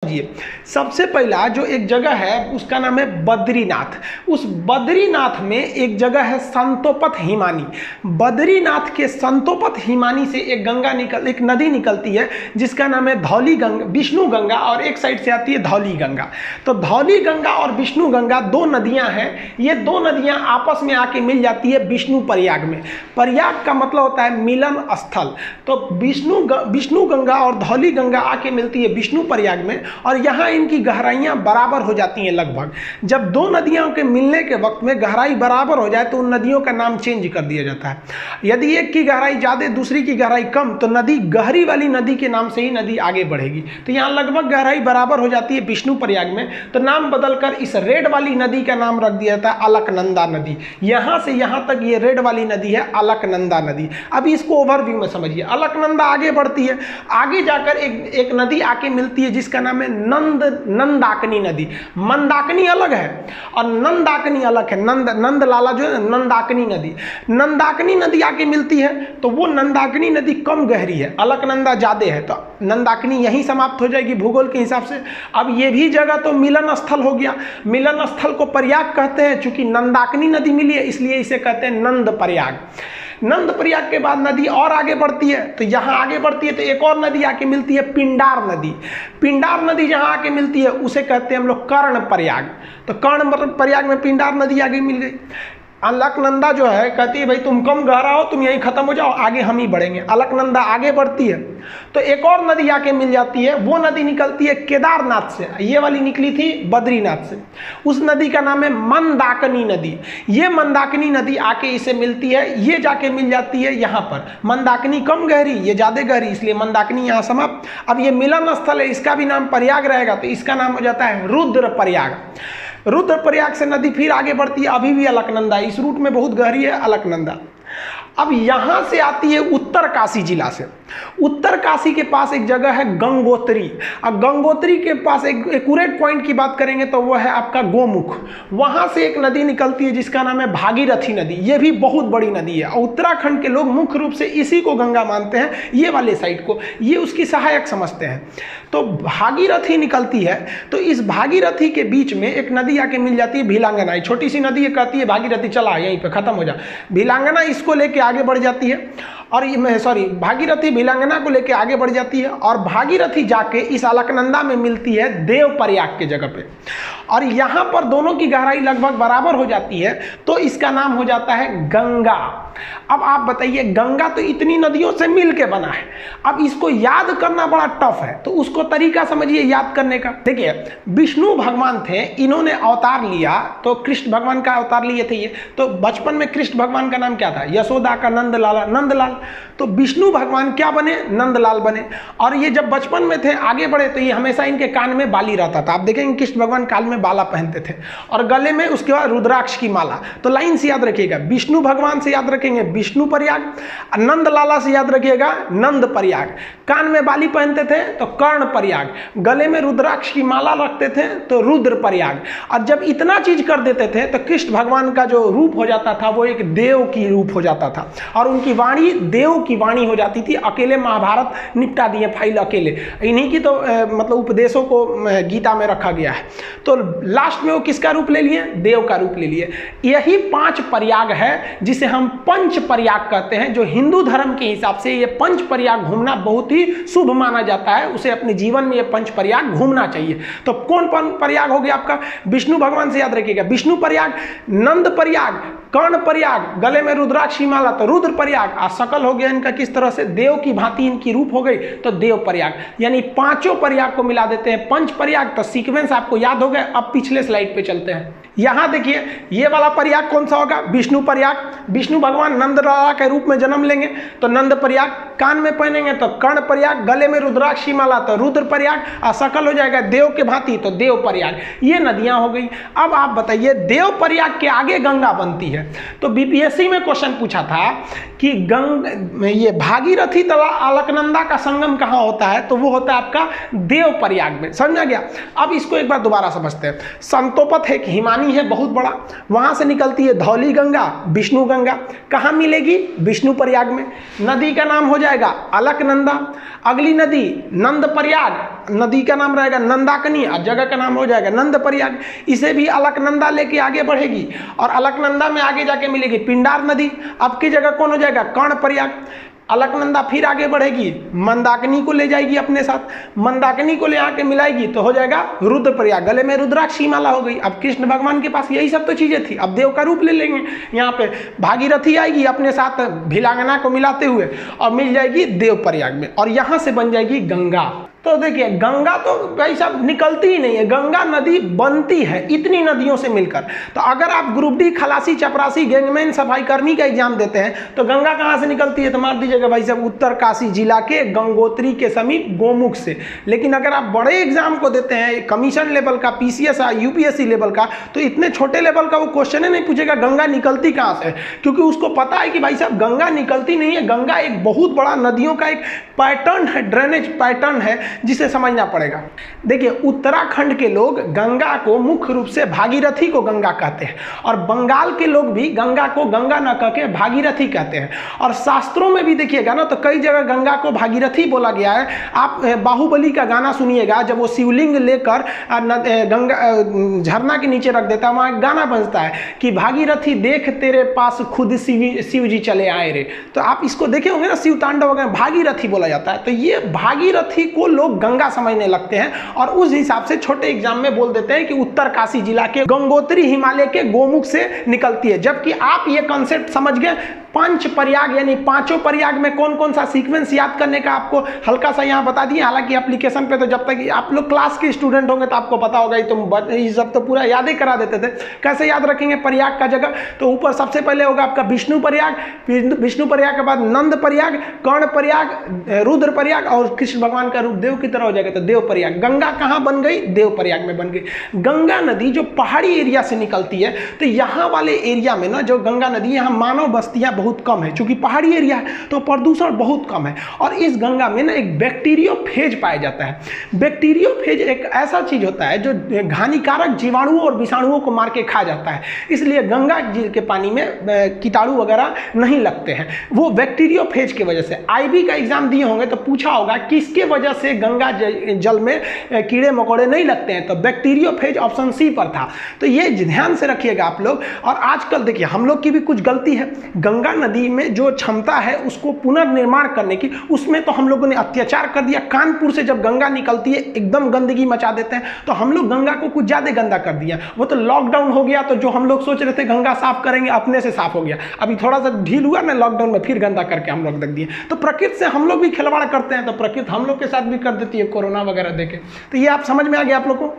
समझिए। सबसे पहला जो एक जगह है उसका नाम है बद्रीनाथ। उस बद्रीनाथ में एक जगह है संतोपत हिमानी। बद्रीनाथ के संतोपत हिमानी से एक नदी निकलती है जिसका नाम है धौली गंगा, विष्णु गंगा, और एक साइड से आती है धौली गंगा। तो धौली गंगा और विष्णु गंगा दो नदियां हैं। ये दो नदियां आपस में आके मिल जाती है विष्णु प्रयाग में। प्रयाग का मतलब होता है मिलन स्थल। तो विष्णु गंगा और धौली गंगा आके मिलती है विष्णु प्रयाग में, और यहाँ इनकी गहराइयाँ बराबर हो जाती हैं लगभग। जब दो नदियों के मिलने के वक्त में गहराई बराबर हो जाए तो उन नदियों का नाम चेंज कर दिया जाता है। यदि एक की गहराई ज़्यादा दूसरी की गहराई कम तो नदी गहरी वाली नदी के नाम से ही नदी आगे बढ़ेगी। तो यहाँ लगभग गहराई बराबर हो जाती है विष्णु प्रयाग में, तो नाम बदलकर इस रेड वाली नदी का नाम रख दिया जाता है अलकनंदा नदी। यहाँ से यहाँ तक ये रेड वाली नदी है अलकनंदा नदी। अब इसको ओवरव्यू में समझिए। अलकनंदा आगे बढ़ती है, आगे जाकर एक नदी आके मिलती है जिसका नाम है नंदाकिनी नदी। मंदाकिनी अलग है और नंदाकिनी अलग है। नंदलाला जो है नंदाकिनी नदी, नंदाकिनी नदी आके मिलती है तो वो नंदाकिनी नदी कम गहरी है, अलकनंदा ज़्यादा है, तो नंदाकिनी यहीं समाप्त हो जाएगी भूगोल के हिसाब से। अब ये भी जगह तो मिलन स्थल हो गया। मिलन स्थल को प्रयाग कहते हैं, चूंकि नंदाकिनी नदी मिली है इसलिए इसे कहते हैं नंद प्रयाग। नंद प्रयाग के बाद नदी और आगे बढ़ती है, तो यहाँ आगे बढ़ती है तो एक और नदी आके मिलती है पिंडार नदी। पिंडार नदी जहाँ आके मिलती है उसे कहते हैं हम लोग कर्ण प्रयाग। तो कर्ण प्रयाग में पिंडार नदी आगे मिल गई। अलकनंदा जो है कहती है भाई तुम कम गहरा हो, तुम यहीं खत्म हो जाओ, आगे हम ही बढ़ेंगे। अलकनंदा आगे बढ़ती है तो एक और नदी आके मिल जाती है। वो नदी निकलती है केदारनाथ से, ये वाली निकली थी बद्रीनाथ से। उस नदी का नाम है मंदाकिनी नदी। ये मंदाकिनी नदी आके इसे मिलती है, ये जाके मिल जाती है यहाँ पर। मंदाकिनी कम गहरी, ये ज़्यादा गहरी, इसलिए मंदाकिनी यहाँ समाप्त। अब ये मिलन स्थल है, इसका भी नाम प्रयाग रहेगा तो इसका नाम हो जाता है रुद्र प्रयाग। रुद्रप्रयाग से नदी फिर आगे बढ़ती है, अभी भी अलकनंदा, इस रूट में बहुत गहरी है अलकनंदा। अब यहाँ से आती है उत्तर काशी जिला से। उत्तर काशी के पास एक जगह है गंगोत्री। अब गंगोत्री के पास एक एक्यूरेट पॉइंट की बात करेंगे तो वो है आपका गोमुख। वहाँ से एक नदी निकलती है जिसका नाम है भागीरथी नदी। ये भी बहुत बड़ी नदी है और उत्तराखंड के लोग मुख्य रूप से इसी को गंगा मानते हैं, ये वाले साइड को, ये उसकी सहायक समझते हैं। तो भागीरथी निकलती है, तो इस भागीरथी के बीच में एक नदी आके मिल जाती है भिलांगना। छोटी सी नदी है, कहती है भागीरथी चला यहीं पे खत्म हो जा। भिलांगना इसको लेके आगे बढ़ जाती है और भागीरथी भिलांगना को लेके आगे बढ़ जाती है और भागीरथी जाके इस अलकनंदा में मिलती है देव प्रयाग के जगह पे, और यहाँ पर दोनों की गहराई लगभग बराबर हो जाती है, तो इसका नाम हो जाता है गंगा। अब आप बताइए, गंगा तो इतनी नदियों से मिल के बना है, अब इसको याद करना बड़ा टफ है, तो उसको तरीका समझिए याद करने का। देखिए, विष्णु भगवान थे, इन्होंने अवतार लिया, तो कृष्ण भगवान का अवतार लिए थे ये। तो बचपन में कृष्ण भगवान का नाम क्या था? यशोदा का नंदलाल। तो विष्णु भगवान क्या बने? नंदलाल बने। और ये जब बचपन में थे, आगे बढ़े, तो ये हमेशा इनके कान में बाली रहता था। आप देखेंगे कृष्ण भगवान कान में बाला पहनते थे और गले में उसके बाद रुद्राक्ष की माला। तो लाइन से याद रखिएगा, विष्णु भगवान से याद रखेंगे विष्णु प्रयाग, नंदलाला से याद रखिएगा नंद प्रयाग। कान में बाली पहनते थे तो कर्ण प्रयाग, गले में रुद्राक्ष की माला रखते थे तो रुद्र प्रयाग। और जब इतना चीज कर देते थे तो कृष्ण भगवान का जो रूप हो जाता था वो एक देव की रूप हो जाता था और उनकी वाणी देव की वाणी हो जाती थी। अकेले महाभारत निपटा दिए फाइल अकेले, इन्हीं की तो मतलब उपदेशों को गीता में रखा गया है। तो लास्ट में वो किसका रूप ले लिए? देव का रूप ले लिए। यही 5 प्रयाग है जिसे हम पंच प्रयाग कहते हैं। जो हिंदू धर्म के हिसाब से ये पंच प्रयाग घूमना बहुत ही शुभ माना जाता है, उसे अपने जीवन में ये पंच प्रयाग घूमना चाहिए। तो कौन प्रयाग हो गया आपका? विष्णु भगवान से याद रखिएगा विष्णु प्रयाग, नंद प्रयाग, कर्ण प्रयाग, गले में रुद्राक्ष की माला तो रुद्र प्रयाग, और सकल हो गया इनका किस तरह से देव की भांति इनकी रूप हो गई तो देव प्रयाग। यानी 5 प्रयाग को मिला देते हैं पंच प्रयाग। तो सीक्वेंस आपको याद हो गया। अब पिछले स्लाइड पे चलते हैं। यहाँ देखिए, ये वाला प्रयाग कौन सा होगा? विष्णु प्रयाग। विष्णु भगवान नंदलाला के रूप में जन्म लेंगे तो नंद प्रयाग, कान में पहनेंगे तो कर्ण प्रयाग, गले में रुद्राक्ष की माला तो रुद्र प्रयाग, और सकल हो जाएगा देव के भांति तो देव प्रयाग। ये नदियां हो गई। अब आप बताइए, देव प्रयाग के आगे गंगा बनती है। तो बीपीएससी में क्वेश्चन पूछा था कि ये भागीरथी तला अलकनंदा का संगम कहाँ होता है? तो वो होता है आपका देव प्रयाग में। समझा गया? अब इसको एक बार दोबारा समझते हैं। संतोपत है, हिमानी पानी है बहुत बड़ा, वहाँ से निकलती है धौली गंगा, विष्णु गंगा। कहाँ मिलेगी? विष्णु प्रयाग में। नदी का नाम हो जाएगा अलकनंदा। अगली नदी नंद प्रयाग, नदी का नाम रहेगा नंदाकनी और जगह का नाम हो जाएगा नंद प्रयाग। इसे भी अलकनंदा लेके आगे बढ़ेगी और अलकनंदा में आगे जाके मिलेगी पिंडार नदी। अब की जगह कौन हो जाएगा? कर्ण प्रयाग। अलकनंदा फिर आगे बढ़ेगी, मंदाकिनी को ले जाएगी अपने साथ, मंदाकिनी को ले आके मिलाएगी तो हो जाएगा रुद्रप्रयाग। गले में रुद्राक्षी माला हो गई। अब कृष्ण भगवान के पास यही सब तो चीजें थी, अब देव का रूप ले लेंगे। यहाँ पे भागीरथी आएगी अपने साथ भिलांगना को मिलाते हुए और मिल जाएगी देव प्रयाग में, और यहाँ से बन जाएगी गंगा। तो देखिए गंगा तो भाई साहब निकलती ही नहीं है, गंगा नदी बनती है इतनी नदियों से मिलकर। तो अगर आप ग्रुप डी खलासी चपरासी गैंगमैन सफाई कर्मी का एग्जाम देते हैं तो गंगा कहाँ से निकलती है? तो मार दीजिएगा भाई साहब उत्तरकाशी जिला के गंगोत्री के समीप गोमुख से। लेकिन अगर आप बड़े एग्जाम को देते हैं कमीशन लेवल का, पीसीएस यूपीएससी लेवल का, तो इतने छोटे लेवल का वो क्वेश्चन ही नहीं पूछेगा गंगा निकलती कहाँ से, क्योंकि उसको पता है कि भाई साहब गंगा निकलती नहीं है। गंगा एक बहुत बड़ा नदियों का एक पैटर्न है, ड्रेनेज पैटर्न है जिसे समझना पड़ेगा। देखिए उत्तराखंड के लोग गंगा को मुख्य रूप से भागीरथी को गंगा कहते हैं, और बंगाल के लोग भी गंगा को गंगा न कह के भागीरथी कहते हैं। और शास्त्रों में भी देखिएगा ना तो कई जगह गंगा को भागीरथी बोला गया है। आप बाहुबली का गाना सुनिएगा, जब वो शिवलिंग लेकर गंगा झरना के नीचे रख देता है, वहाँ एक गाना बजता है कि भागीरथी देख तेरे पास खुद शिव जी चले आए रे। तो आप इसको देखे होंगे ना, शिव तांडव वगैरह भागीरथी बोला जाता है। तो ये भागीरथी को लोग गंगा समझने लगते हैं और उस हिसाब से छोटे एग्जाम में बोल देते हैं कि उत्तरकाशी जिला के गंगोत्री हिमालय के गोमुख से निकलती है। जबकि आप ये कॉन्सेप्ट समझ गए, पंच प्रयाग यानी पांचों प्रयाग में कौन कौन सा सीक्वेंस याद करने का आपको हल्का सा यहाँ बता दिए। हालांकि एप्लीकेशन पे तो जब तक आप लोग क्लास के स्टूडेंट होंगे तो आपको पता होगा, ये सब तो पूरा याद ही करा देते थे। कैसे याद रखेंगे प्रयाग का जगह? तो ऊपर सबसे पहले होगा आपका विष्णु प्रयाग, विष्णु प्रयाग के बाद नंद प्रयाग, कर्ण प्रयाग, रुद्र प्रयाग और कृष्ण भगवान का रूप देव की तरह हो जाएगा तो देव प्रयाग। गंगा कहाँ बन गई? देव प्रयाग में बन गई। गंगा नदी जो पहाड़ी एरिया से निकलती है, तो यहाँ वाले एरिया में ना जो गंगा नदी, यहाँ मानव बस्तियां बहुत कम है, क्योंकि पहाड़ी एरिया है तो प्रदूषण बहुत कम है। और इस गंगा में ना एक बैक्टीरियोफेज पाया जाता है। बैक्टीरियोफेज एक ऐसा चीज होता है जो हानिकारक जीवाणुओं और विषाणुओं को मार के खा जाता है, इसलिए गंगा जी के पानी में कीटाणु वगैरह नहीं लगते हैं, वो बैक्टीरियोफेज की वजह से। आईबी का एग्जाम दिए होंगे तो पूछा होगा किसके वजह से गंगा जल में कीड़े मकोड़े नहीं लगते हैं, तो बैक्टीरियोफेज ऑप्शन सी पर था। तो ये ध्यान से रखिएगा आप लोग। और आजकल देखिए हम लोग की भी कुछ गलती है, गंगा नदी में जो क्षमता है उसको पुनर्निर्माण करने की, उसमें तो हम लोगों ने अत्याचार कर दिया। कानपुर से जब गंगा निकलती है एकदम गंदगी मचा देते हैं, तो हम लोग गंगा को कुछ ज्यादा गंदा कर दिया। वो तो लॉकडाउन हो गया तो जो हम लोग सोच रहे थे गंगा साफ करेंगे अपने से साफ हो गया। अभी थोड़ा सा ढील हुआ ना लॉकडाउन में, फिर गंदा करके हम लोग रख दिए। तो प्रकृति से हम लोग भी खिलवाड़ करते हैं तो प्रकृति हम लोग के साथ भी कर देती है कोरोना वगैरह देके। तो ये आप समझ में आ गया आप लोग को।